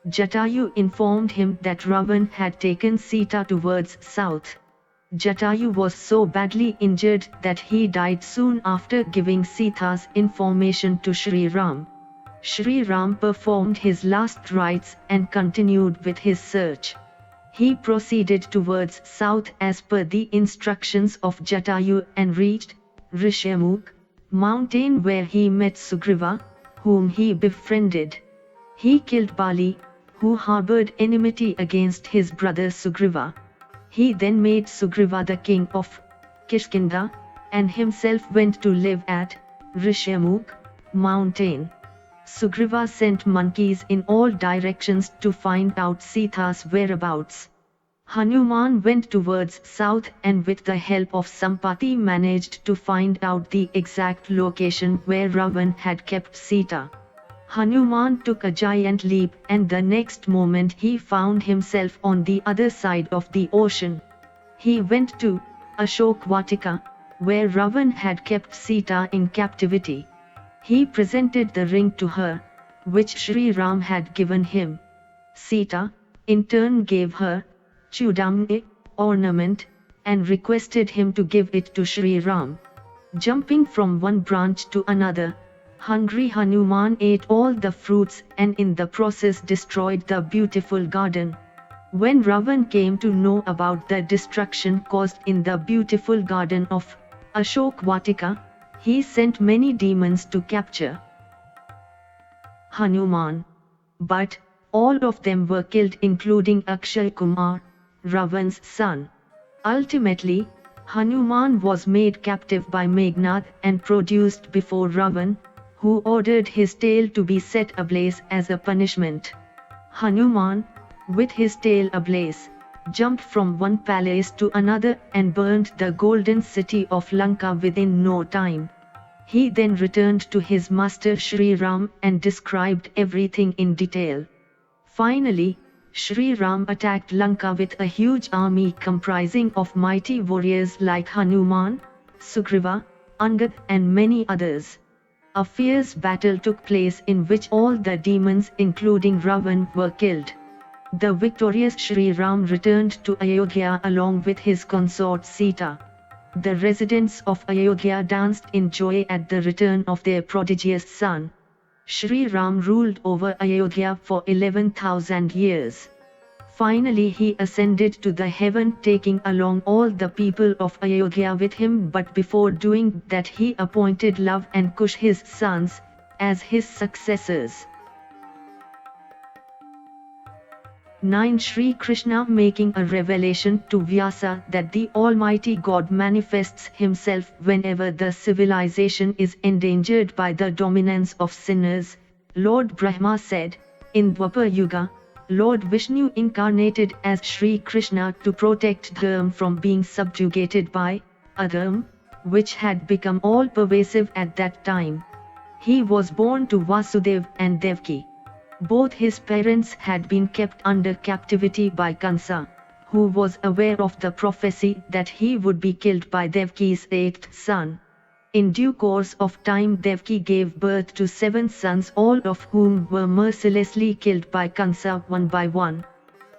Jatayu informed him that Ravan had taken Sita towards south. Jatayu was so badly injured that he died soon after giving Sita's information to Shri Ram. Shri Ram performed his last rites and continued with his search. He proceeded towards south as per the instructions of Jatayu and reached Rishyamukh mountain where he met Sugriva, whom he befriended. He killed Bali, who harbored enmity against his brother Sugriva. He then made Sugriva the king of Kishkinda, and himself went to live at Rishyamukh mountain. Sugriva sent monkeys in all directions to find out Sita's whereabouts. Hanuman went towards south and with the help of Sampati managed to find out the exact location where Ravan had kept Sita. Hanuman took a giant leap and the next moment he found himself on the other side of the ocean. He went to Ashok Vatika, where Ravan had kept Sita in captivity. He presented the ring to her, which Shri Ram had given him. Sita, in turn, gave her Chudamni ornament and requested him to give it to Shri Ram. Jumping from one branch to another, hungry Hanuman ate all the fruits and in the process destroyed the beautiful garden. When Ravan came to know about the destruction caused in the beautiful garden of Ashok Vatika, he sent many demons to capture Hanuman. But all of them were killed, including Akshay Kumar, Ravan's son. Ultimately, Hanuman was made captive by Meghnad and produced before Ravan, who ordered his tail to be set ablaze as a punishment. Hanuman, with his tail ablaze, jumped from one palace to another and burned the golden city of Lanka within no time. He then returned to his master Shri Ram and described everything in detail. Finally, Shri Ram attacked Lanka with a huge army comprising of mighty warriors like Hanuman, Sugriva, Angad and many others. A fierce battle took place in which all the demons including Ravan were killed. The victorious Shri Ram returned to Ayodhya along with his consort Sita. The residents of Ayodhya danced in joy at the return of their prodigious son. Shri Ram ruled over Ayodhya for 11,000 years. Finally he ascended to the heaven taking along all the people of Ayodhya with him, but before doing that he appointed Lav and Kush his sons as his successors. 9. Sri Krishna making a revelation to Vyasa that the Almighty God manifests himself whenever the civilization is endangered by the dominance of sinners. Lord Brahma said, in Dwapar Yuga, Lord Vishnu incarnated as Sri Krishna to protect dharma from being subjugated by adharma, which had become all-pervasive at that time. He was born to Vasudeva and Devaki. Both his parents had been kept under captivity by Kansa, who was aware of the prophecy that he would be killed by Devaki's eighth son. In due course of time Devaki gave birth to 7 sons, all of whom were mercilessly killed by Kansa one by one.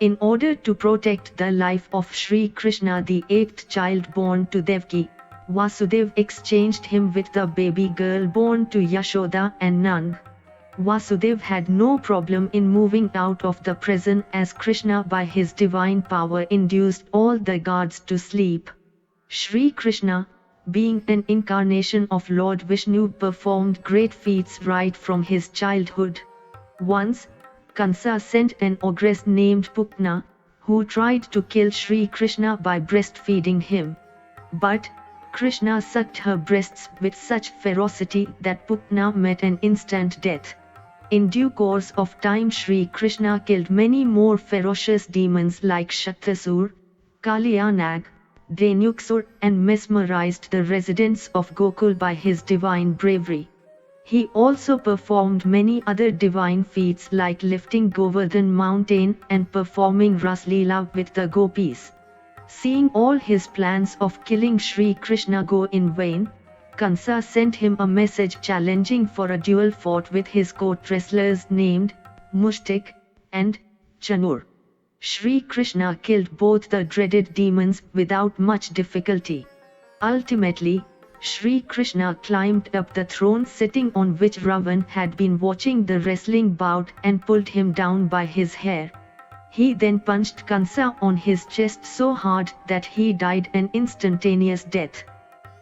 In order to protect the life of Sri Krishna, the 8th child born to Devaki, Vasudeva exchanged him with the baby girl born to Yashoda and Nand. Vasudeva had no problem in moving out of the prison as Krishna by his divine power induced all the gods to sleep. Sri Krishna, being an incarnation of Lord Vishnu, performed great feats right from his childhood. Once, Kansa sent an ogress named Putna, who tried to kill Sri Krishna by breastfeeding him. But Krishna sucked her breasts with such ferocity that Putna met an instant death. In due course of time Sri Krishna killed many more ferocious demons like Shaktasur, Kalyanag, Dhenuksur and mesmerized the residents of Gokul by his divine bravery. He also performed many other divine feats like lifting Govardhan mountain and performing Rasleela with the gopis. Seeing all his plans of killing Sri Krishna go in vain, Kansa sent him a message challenging for a duel fought with his court wrestlers named Mushtik and Chanur. Sri Krishna killed both the dreaded demons without much difficulty. Ultimately, Sri Krishna climbed up the throne sitting on which Ravan had been watching the wrestling bout and pulled him down by his hair. He then punched Kansa on his chest so hard that he died an instantaneous death.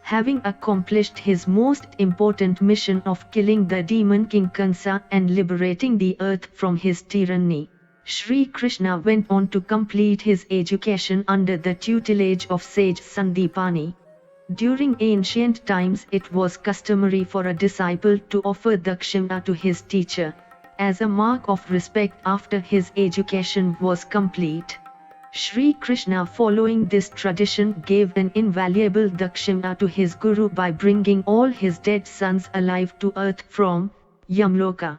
Having accomplished his most important mission of killing the demon king Kansa and liberating the earth from his tyranny, Sri Krishna went on to complete his education under the tutelage of sage Sandipani. During ancient times it was customary for a disciple to offer dakshina to his teacher, as a mark of respect after his education was complete. Sri Krishna, following this tradition, gave an invaluable dakshina to his guru by bringing all his dead sons alive to earth from Yamloka.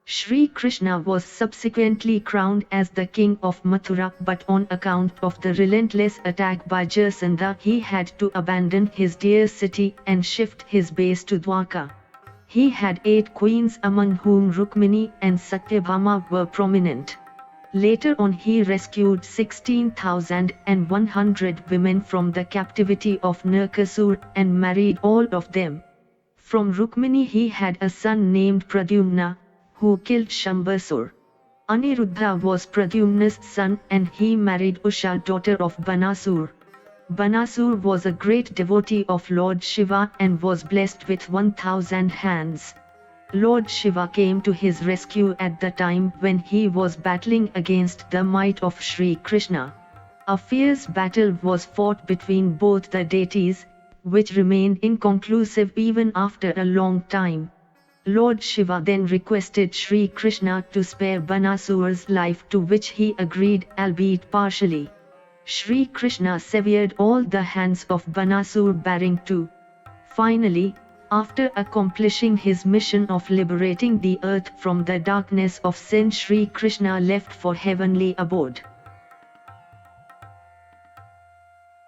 Sri Krishna was subsequently crowned as the king of Mathura, but on account of the relentless attack by Jarasandha he had to abandon his dear city and shift his base to Dwarka. He had 8 queens, among whom Rukmini and Satyabhama were prominent. Later on he rescued 16,100 women from the captivity of Narkasur and married all of them. From Rukmini he had a son named Pradyumna, who killed Shambasur. Aniruddha was Pradyumna's son and he married Usha, daughter of Banasur. Banasur was a great devotee of Lord Shiva and was blessed with 1,000 hands. Lord Shiva came to his rescue at the time when he was battling against the might of Sri Krishna. A fierce battle was fought between both the deities, which remained inconclusive even after a long time. Lord Shiva then requested Sri Krishna to spare Banasur's life, to which he agreed, albeit partially. Sri Krishna severed all the hands of Banasur, barring 2. Finally, after accomplishing his mission of liberating the earth from the darkness of sin, Sri Krishna left for heavenly abode.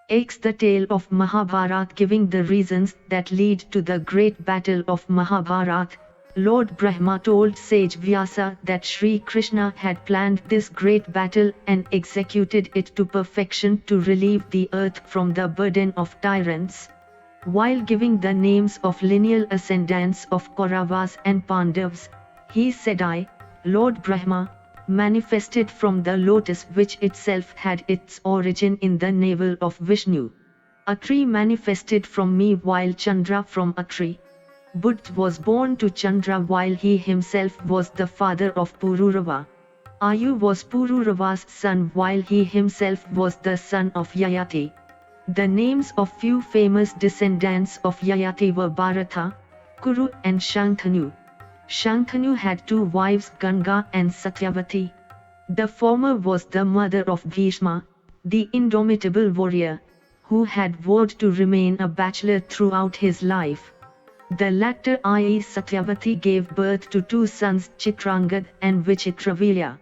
X. The tale of Mahabharata, giving the reasons that lead to the great battle of Mahabharata. Lord Brahma told sage Vyasa that Sri Krishna had planned this great battle and executed it to perfection to relieve the earth from the burden of tyrants. While giving the names of lineal ascendants of Kauravas and Pandavas, he said, I, Lord Brahma, manifested from the lotus which itself had its origin in the navel of Vishnu. Atri manifested from me while Chandra from Atri. Buddha was born to Chandra while he himself was the father of Pururava. Ayu was Pururava's son while he himself was the son of Yayati. The names of few famous descendants of Yayati were Bharata, Kuru and Shantanu. Shantanu had two wives, Ganga and Satyavati. The former was the mother of Bhishma, the indomitable warrior, who had vowed to remain a bachelor throughout his life. The latter, i.e. Satyavati, gave birth to two sons, Chitrangad and Vichitravirya.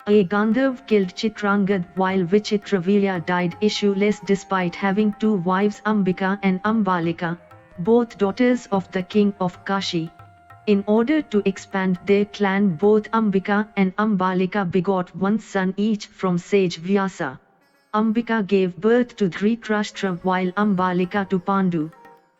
A Gandharv killed Chitrangad while Vichitravirya died issueless despite having two wives, Ambika and Ambalika, both daughters of the king of Kashi. In order to expand their clan, both Ambika and Ambalika begot one son each from sage Vyasa. Ambika gave birth to Dhritarashtra while Ambalika to Pandu.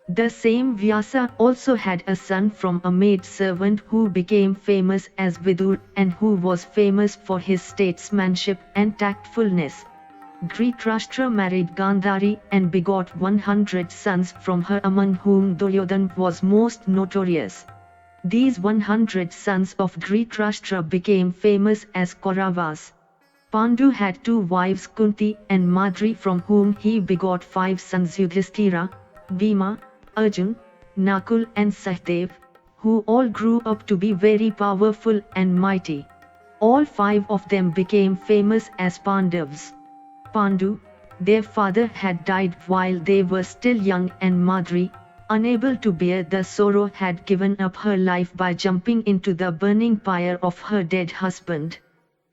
The same Vyasa also had a son from a maid servant who became famous as Vidur and who was famous for his statesmanship and tactfulness. Dhritarashtra married Gandhari and begot 100 sons from her, among whom Duryodhana was most notorious. These 100 sons of Dhritarashtra became famous as Kauravas. Pandu had two wives, Kunti and Madri, from whom he begot 5 sons, Yudhishthira, Bhima, Arjun, Nakul and Sahdev, who all grew up to be very powerful and mighty. All 5 of them became famous as Pandavas. Pandu, their father, had died while they were still young, and Madri, unable to bear the sorrow, had given up her life by jumping into the burning pyre of her dead husband.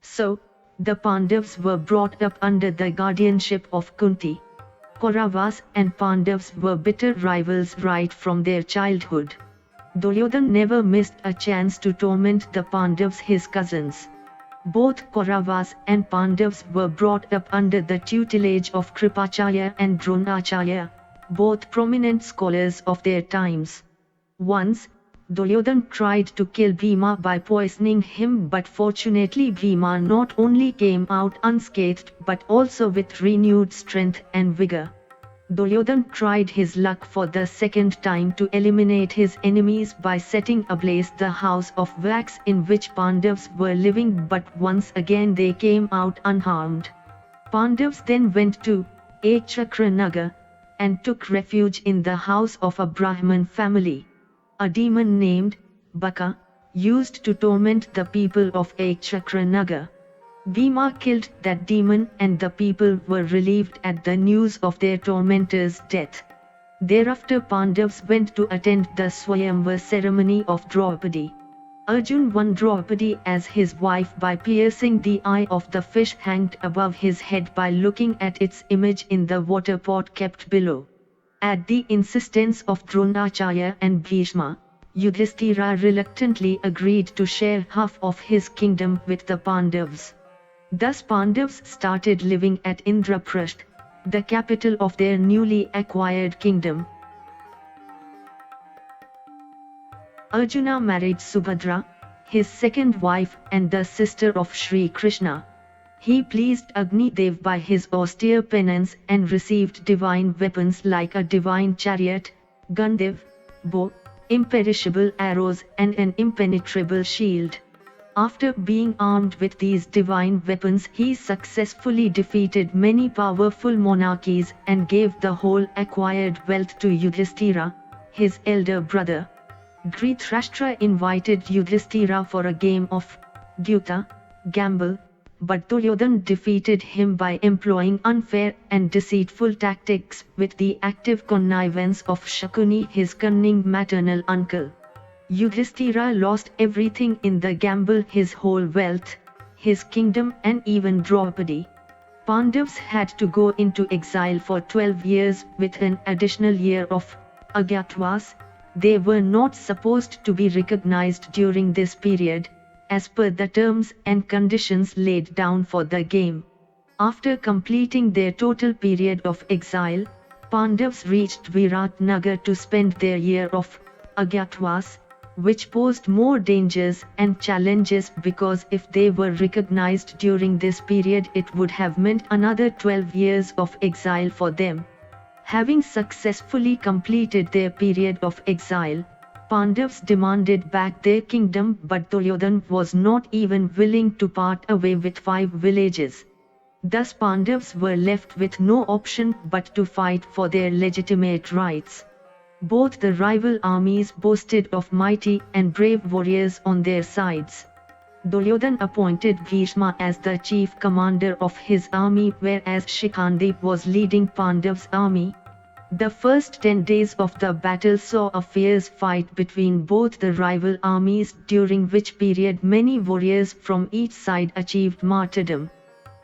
So, the Pandavas were brought up under the guardianship of Kunti. Kauravas and Pandavas were bitter rivals right from their childhood. Duryodhana never missed a chance to torment the Pandavas, his cousins. Both Kauravas and Pandavas were brought up under the tutelage of Kripacharya and Dronacharya, both prominent scholars of their times. Once, Duryodhana tried to kill Bhima by poisoning him, but fortunately Bhima not only came out unscathed but also with renewed strength and vigor. Duryodhana tried his luck for the second time to eliminate his enemies by setting ablaze the house of wax in which Pandavas were living, but once again they came out unharmed. Pandavas then went to Ekchakranagar and took refuge in the house of a Brahman family. A demon named Baka used to torment the people of Ekchakranagar. Bhima killed that demon and the people were relieved at the news of their tormentor's death. Thereafter Pandavas went to attend the Swayamvar ceremony of Draupadi. Arjun won Draupadi as his wife by piercing the eye of the fish hanged above his head by looking at its image in the water pot kept below. At the insistence of Dronacharya and Bhishma, Yudhishthira reluctantly agreed to share half of his kingdom with the Pandavas. Thus Pandavas started living at Indraprasth, the capital of their newly acquired kingdom. Arjuna married Subhadra, his second wife and the sister of Sri Krishna. He pleased Agni Dev by his austere penance and received divine weapons like a divine chariot, Gandiv, bow, imperishable arrows and an impenetrable shield. After being armed with these divine weapons, he successfully defeated many powerful monarchies and gave the whole acquired wealth to Yudhishthira, his elder brother. Dhritarashtra invited Yudhishthira for a game of Dyuta, gamble, but Duryodhana defeated him by employing unfair and deceitful tactics with the active connivance of Shakuni, his cunning maternal uncle. Yudhishthira lost everything in the gamble, his whole wealth, his kingdom and even Draupadi. Pandavas had to go into exile for 12 years with an additional year of Agyatwas. They were not supposed to be recognized during this period, as per the terms and conditions laid down for the game. After completing their total period of exile, Pandavas reached Viratnagar to spend their year of Agyatwas, which posed more dangers and challenges because if they were recognized during this period it would have meant another 12 years of exile for them. Having successfully completed their period of exile, Pandavas demanded back their kingdom, but Duryodhana was not even willing to part away with 5 villages. Thus Pandavas were left with no option but to fight for their legitimate rights. Both the rival armies boasted of mighty and brave warriors on their sides. Duryodhana appointed Bhishma as the chief commander of his army, whereas Shikhandi was leading Pandav's army. The first 10 days of the battle saw a fierce fight between both the rival armies, during which period many warriors from each side achieved martyrdom.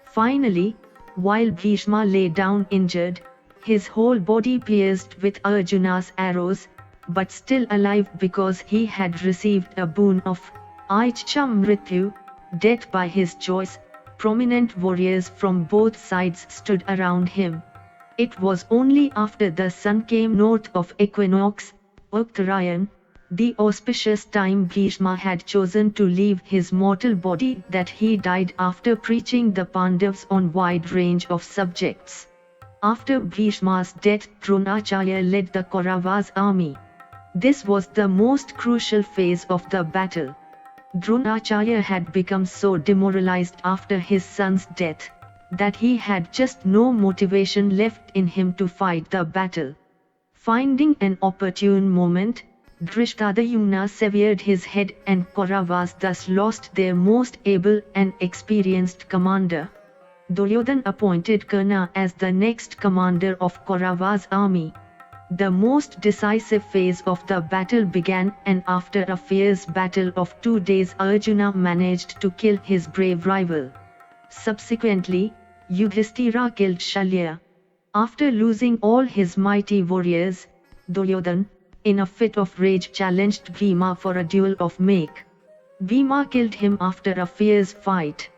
Finally, while Bhishma lay down injured, his whole body pierced with Arjuna's arrows, but still alive because he had received a boon of Aichcha Mrityu, death by his choice, prominent warriors from both sides stood around him. It was only after the sun came north of equinox, Uttarayan, the auspicious time Bhishma had chosen to leave his mortal body, that he died after preaching the Pandavas on wide range of subjects. After Bhishma's death, Dronacharya led the Kauravas army. This was the most crucial phase of the battle. Dronacharya had become so demoralized after his son's death that he had just no motivation left in him to fight the battle. Finding an opportune moment, Drishtadyumna severed his head, and Kauravas thus lost their most able and experienced commander. Duryodhana appointed Karna as the next commander of Kauravas' army. The most decisive phase of the battle began, and after a fierce battle of 2 days, Arjuna managed to kill his brave rival. Subsequently, Yudhishthira killed Shalya. After losing all his mighty warriors, Duryodhana, in a fit of rage, challenged Bhima for a duel of make. Bhima killed him after a fierce fight.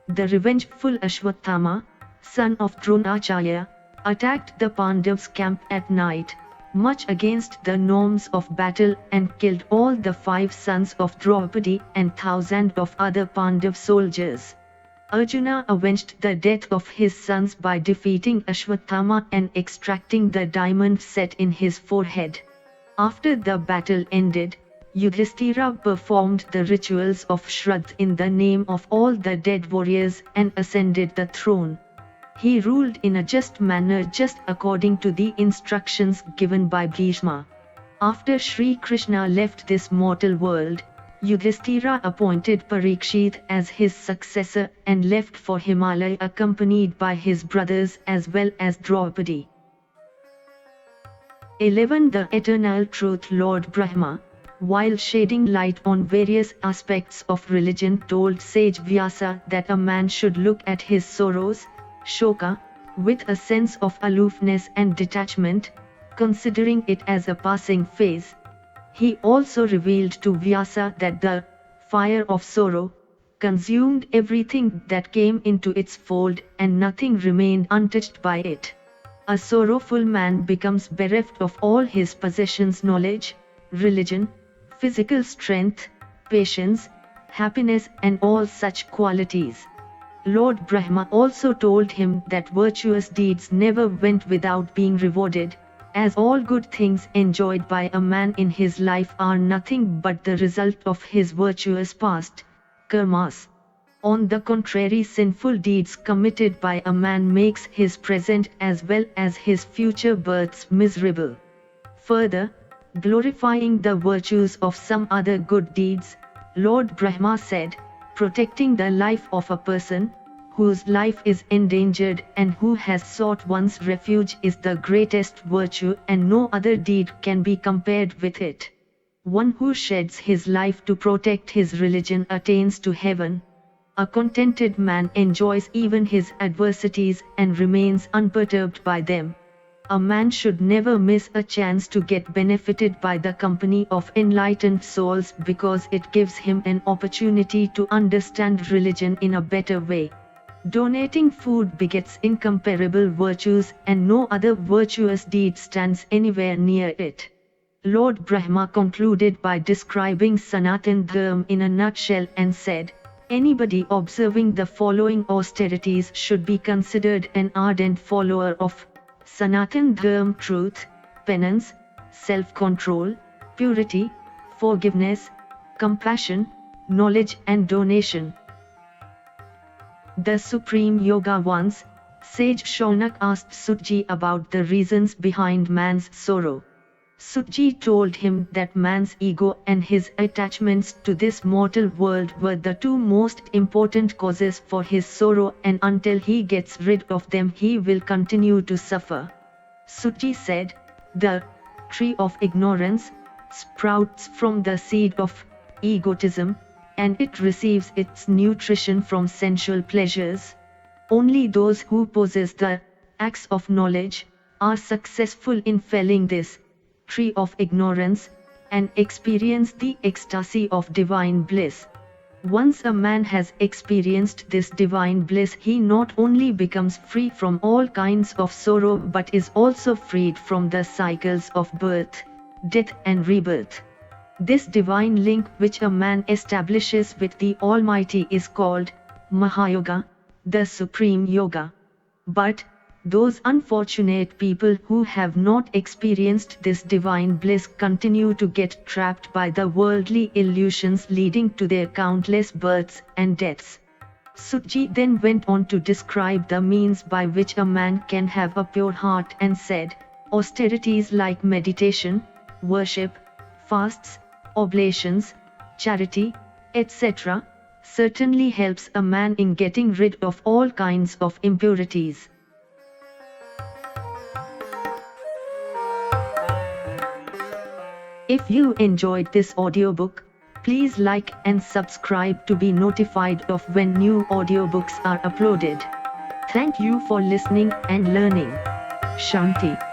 The revengeful Ashwatthama, son of Dronacharya, attacked the Pandavas' camp at night, much against the norms of battle, and killed all the 5 sons of Draupadi and thousands of other Pandav soldiers. Arjuna avenged the death of his sons by defeating Ashwatthama and extracting the diamond set in his forehead. After the battle ended, Yudhishthira performed the rituals of Shraddha in the name of all the dead warriors and ascended the throne. He ruled in a just manner, just according to the instructions given by Bhishma. After Sri Krishna left this mortal world, Yudhishthira appointed Parikshit as his successor and left for Himalaya accompanied by his brothers as well as Draupadi. 11. The Eternal Truth. Lord Brahma, while shedding light on various aspects of religion, told sage Vyasa that a man should look at his sorrows, shoka, with a sense of aloofness and detachment, considering it as a passing phase. He also revealed to Vyasa that the fire of sorrow consumed everything that came into its fold, and nothing remained untouched by it. A sorrowful man becomes bereft of all his possessions, knowledge, religion, physical strength, patience, happiness, and all such qualities. Lord Brahma also told him that virtuous deeds never went without being rewarded, as all good things enjoyed by a man in his life are nothing but the result of his virtuous past karmas. On the contrary, sinful deeds committed by a man makes his present as well as his future births miserable. Further, glorifying the virtues of some other good deeds, Lord Brahma said, protecting the life of a person whose life is endangered and who has sought one's refuge is the greatest virtue, and no other deed can be compared with it. One who sheds his life to protect his religion attains to heaven. A contented man enjoys even his adversities and remains unperturbed by them. A man should never miss a chance to get benefited by the company of enlightened souls, because it gives him an opportunity to understand religion in a better way. Donating food begets incomparable virtues, and no other virtuous deed stands anywhere near it. Lord Brahma concluded by describing Sanatan Dharma in a nutshell and said, anybody observing the following austerities should be considered an ardent follower of Sanatan Dharma: truth, penance, self-control, purity, forgiveness, compassion, knowledge and donation. The Supreme Yoga. Once, sage Shaunak asked Sutji about the reasons behind man's sorrow. Sutji told him that man's ego and his attachments to this mortal world were the two most important causes for his sorrow, and until he gets rid of them he will continue to suffer. Sutji said, "The tree of ignorance sprouts from the seed of egotism, and it receives its nutrition from sensual pleasures. Only those who possess the axe of knowledge are successful in felling this tree of ignorance, and experience the ecstasy of divine bliss." Once a man has experienced this divine bliss, he not only becomes free from all kinds of sorrow but is also freed from the cycles of birth, death and rebirth. This divine link which a man establishes with the Almighty is called Mahayoga, the Supreme Yoga. But those unfortunate people who have not experienced this divine bliss continue to get trapped by the worldly illusions, leading to their countless births and deaths. Sutji then went on to describe the means by which a man can have a pure heart and said, austerities like meditation, worship, fasts, oblations, charity, etc., certainly helps a man in getting rid of all kinds of impurities. If you enjoyed this audiobook, please like and subscribe to be notified of when new audiobooks are uploaded. Thank you for listening and learning. Shanti.